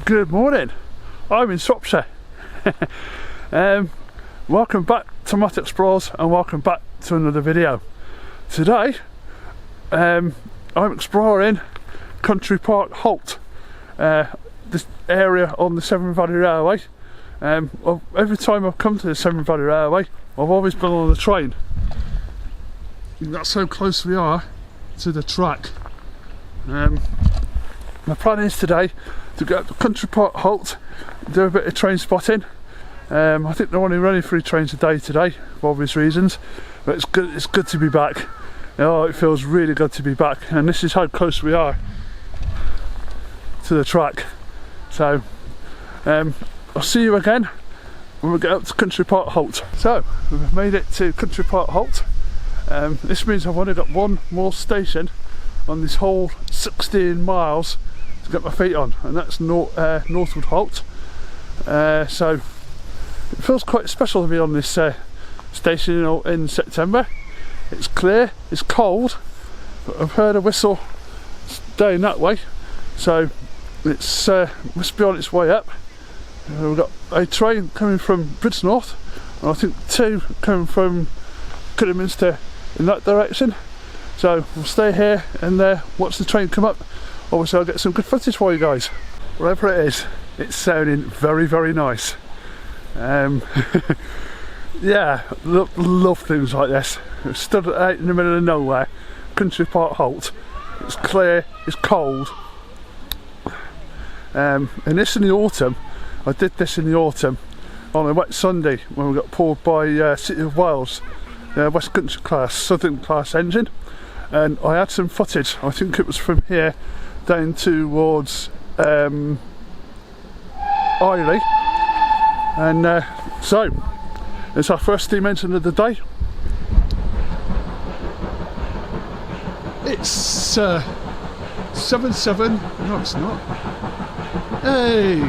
Good morning, I'm in Shropshire. Welcome back to Matt Explores and welcome back to another video. Today I'm exploring Country Park Holt, this area on the Severn Valley Railway. Every time I've come to the Severn Valley Railway I've always been on the train. That's how close we are to the track. My plan is today to go up to Country Park Holt, do a bit of train spotting. I think they're only running 3 trains a day today for obvious reasons, but it's good to be back. Oh, it feels really good to be back, and this is how close we are to the track. So I'll see you again when we get up to Country Park Holt. So we've made it to Country Park Holt. This means I've only got one more station on this whole 16 miles to get my feet on, and that's Northwood Holt. So it feels quite special to be on this station in September. It's clear, it's cold, but I've heard a whistle down that way, so it's must be on its way up. We've got a train coming from Bridgnorth, and I think 2 coming from Kidderminster in that direction. So we'll stay here and watch the train come up. Obviously I'll get some good footage for you guys. Wherever it is, it's sounding very, very nice. Yeah, love things like this. It's stood out in the middle of nowhere, Country Park Holt. It's clear, it's cold. And this in the autumn, I did this in the autumn on a wet Sunday when we got pulled by City of Wales, West Country class, Southern class engine. And I had some footage. I think it was from here down towards Islay, and so it's our first steam engine of the day. It's 77. No, it's not. Hey,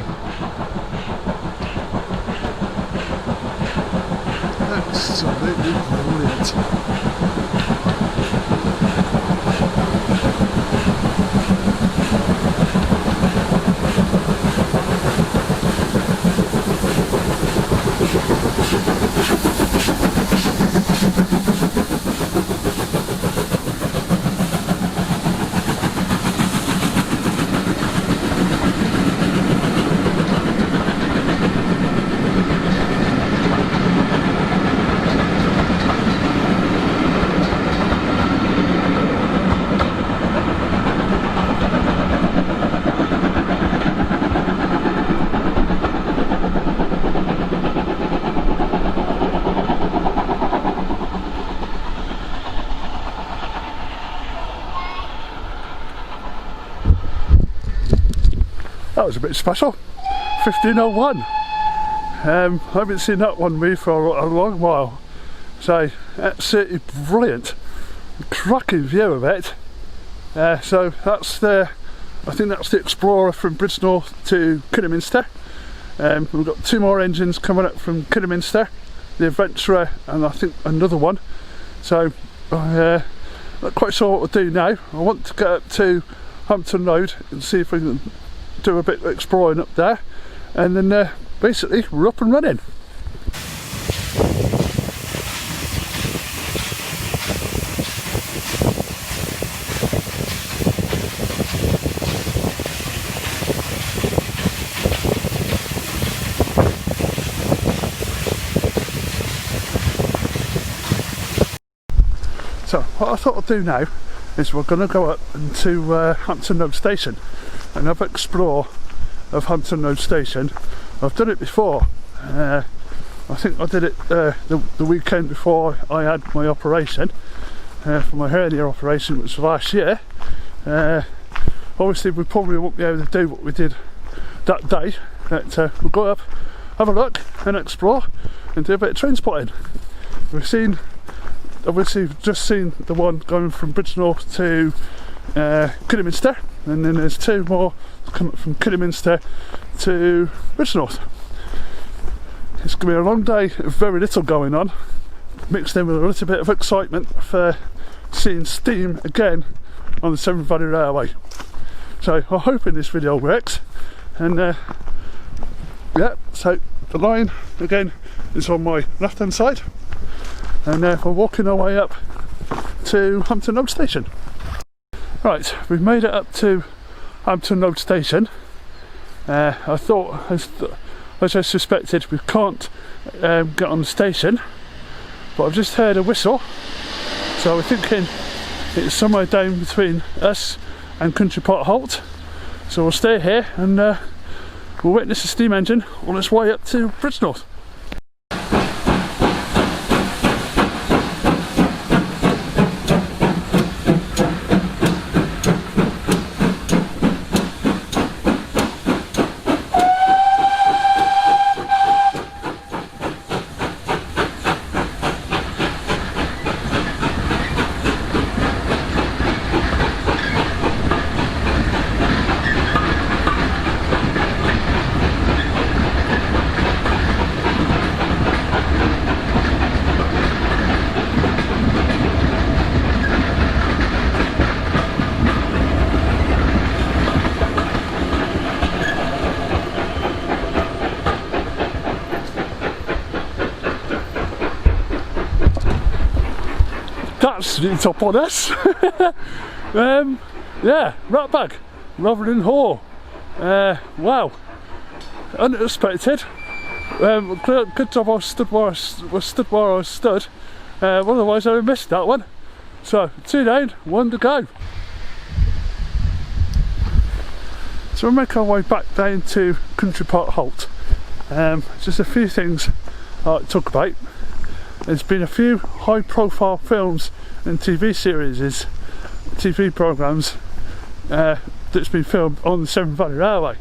absolutely brilliant. That was a bit special. 1501. I haven't seen that one move for a long while. So absolutely brilliant, cracking view of it. So that's I think that's the Explorer from Bridgnorth to Kidderminster. We've got 2 more engines coming up from Kidderminster, the Adventurer and I think another one. So I'm not quite sure what we'll do now. I want to get up to Hampton Road and see if we can do a bit of exploring up there, and then basically we're up and running. So what I thought I'd do now is we're going to go up into Hampton Road Station and have an explore of Hampton Road Station. I've done it before. I think I did it the weekend before I had my operation, for my hernia operation, which was last year. Obviously we probably won't be able to do what we did that day, but we'll go up, have a look and explore and do a bit of train spotting. Obviously we've just seen the one going from Bridgnorth to Kidderminster, and then there's 2 more coming from Kidderminster to Bridgnorth. It's going to be a long day of very little going on, mixed in with a little bit of excitement for seeing steam again on the Severn Valley Railway. So I'm hoping this video works. And yeah, so the line again is on my left hand side, and we're walking our way up to Hampton Road Station. Right, we've made it up to Hampton Road Station. I thought, as I suspected, we can't get on the station, but I've just heard a whistle, so we're thinking it's somewhere down between us and Country Pot Halt. So we'll stay here and we'll witness the steam engine on its way up to Bridgnorth. That's the top on us. Yeah, rat bag rather than whore. Wow, unexpected. Good job I stood where I stood. Otherwise I would have missed that one. So 2 down, 1 to go. So we'll make our way back down to Country Pot Halt. Just a few things I'd like to talk about. There's been a few high profile films and TV series, TV programmes that's been filmed on the Severn Valley Railway.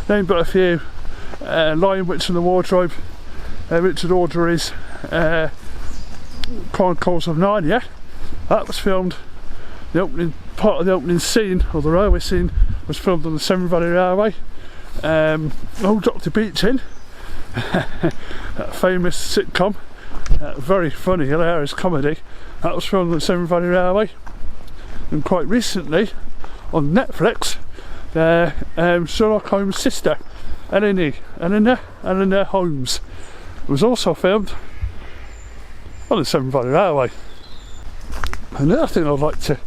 Name but a few: Lion, Witch and the Wardrobe, Richard Audrey's Chronicles of Narnia. That was filmed, the opening part of the opening scene, or the railway scene, was filmed on the Severn Valley Railway. Old Dr. Beeching, that famous sitcom, very funny, hilarious comedy, that was filmed on the Severn Valley Railway. And quite recently on Netflix, Sherlock Holmes' sister, Eleanor Holmes, was also filmed on the Severn Valley Railway. Another thing I'd like to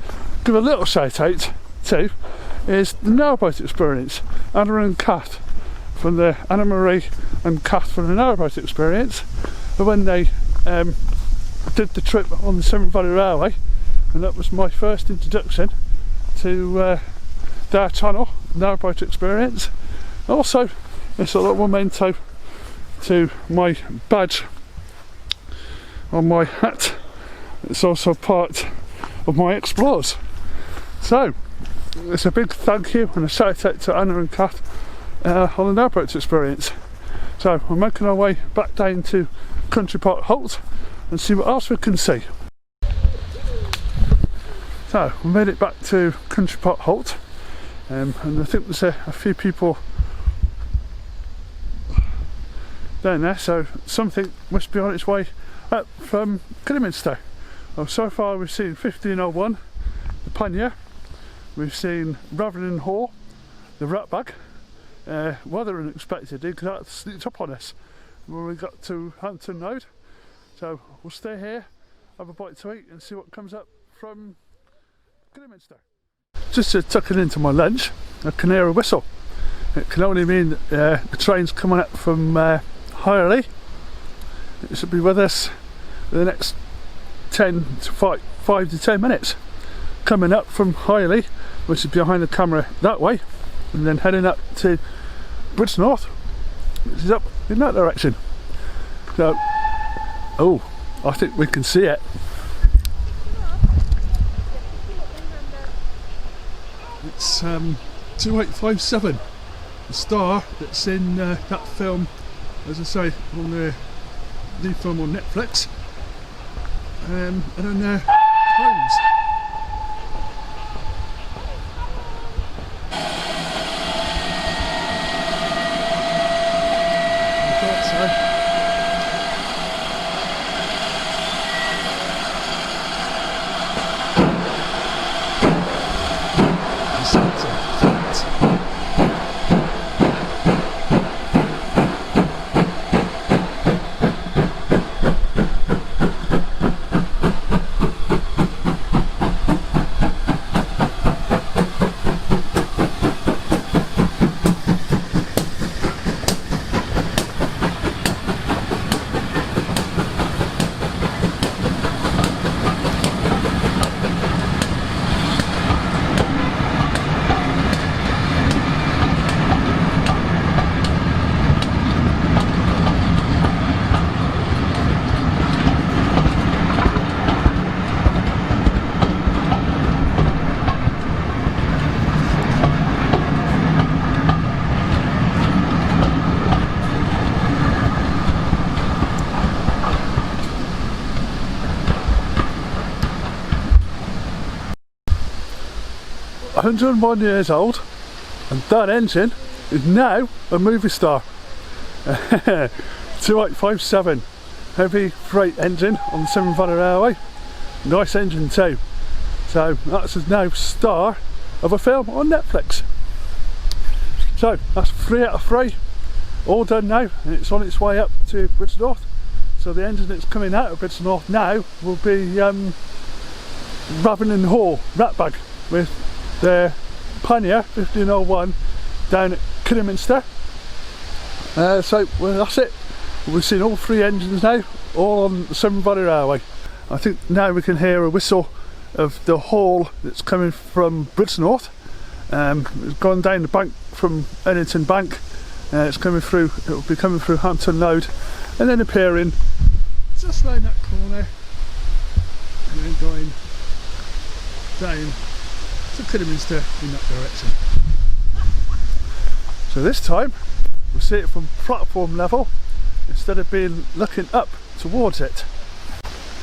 give a little shout out to is the narrowboat experience. Anna and Kath from the Anna Marie and Kath from the narrowboat experience, when they did the trip on the Severn Valley Railway, and that was my first introduction to their channel, narrowboat experience. Also, it's a little memento to my badge on my hat. It's also part of my Explorers. So it's a big thank you and a shout out to Anna and Kath on the narrowboat experience. So we're making our way back down to Country Pot Halt and see what else we can see. So we made it back to Country Pot Halt, and I think there's a few people down there, so something must be on its way up from Kidderminster. Well, so far we've seen 1501, the Pannier, we've seen Ravening Hall, the Rat Bag, weather unexpectedly because that sneaked up on us when we got to Hampton Road. So we'll stay here, have a bite to eat and see what comes up from Kidderminster. Just tucking into my lunch, I can hear a whistle. It can only mean the train's coming up from Hirely. It should be with us for the next 5 to 10 minutes. Coming up from Hirely, which is behind the camera that way, and then heading up to Bridgnorth, which is up in that direction. So, oh, I think we can see it. It's 2857, the star that's in that film, as I say, on the new film on Netflix, and then Holmes. I thought so. 101 years old, and that engine is now a movie star. 2857 heavy freight engine on the Severn Valley Railway. Nice engine too. So that's now star of a film on Netflix. So that's 3 out of 3, all done now, and it's on its way up to Bridgnorth. So the engine that's coming out of Bridgnorth now will be Severn Hall Ratbag with the Pannier 1501 down at Kidderminster. So well, that's it. We've seen all 3 engines now, all on the Severn Valley Railway. I think now we can hear a whistle of the haul that's coming from Bridgnorth. It's gone down the bank from Ennington Bank. It's coming through. It will be coming through Hampton Road, and then appearing just round that corner, and then going down to Kidderminster in that direction. So this time we'll see it from platform level instead of being looking up towards it.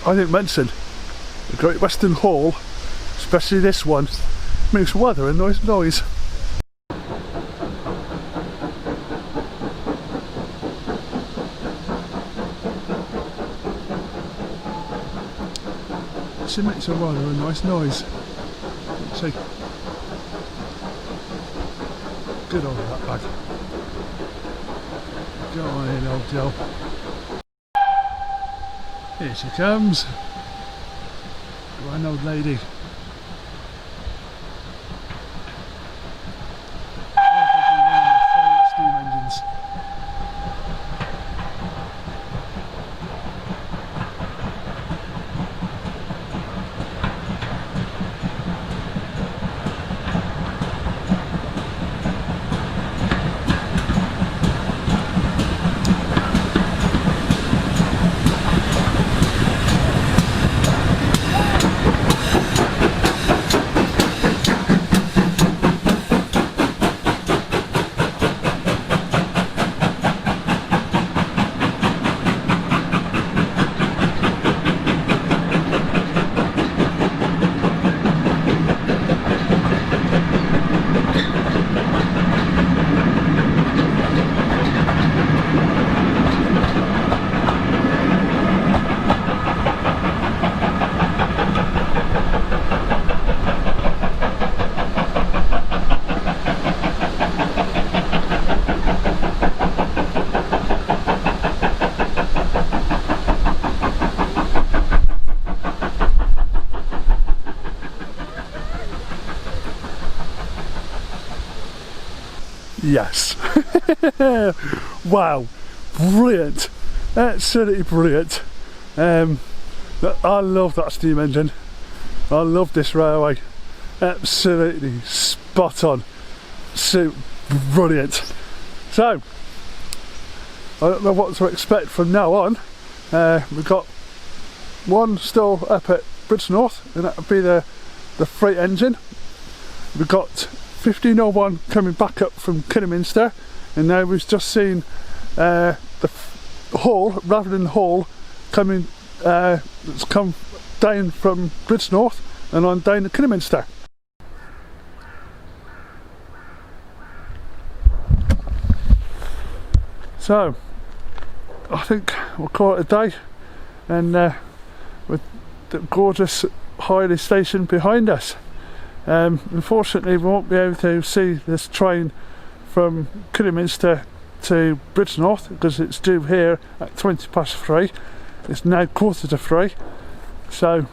I think mention the Great Western Hall, especially this one, makes rather a nice noise. It makes a rather a nice noise. Let's see. Good old Ratbag. Go on in, old Joe. Here she comes. Grand old lady. Yes. Wow, brilliant, absolutely brilliant. I love that steam engine. I love this railway. Absolutely spot on. So brilliant. So I don't know what to expect from now on. We've got one still up at Bridgnorth, and that would be the freight engine. We've got 1501 coming back up from Kidderminster, and now we've just seen the Hall, Severn Hall, coming. It's come down from Bridgnorth and on down to Kidderminster. So I think we'll call it a day, and with the gorgeous Highley station behind us. Unfortunately we won't be able to see this train from Kidderminster to Bridgnorth because it's due here at 3:20. It's now 3:15, so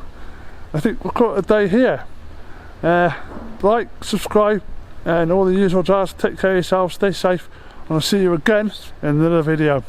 I think we'll call it a day here. Like, subscribe, and all the usual jazz. Take care of yourselves, stay safe, and I'll see you again in another video.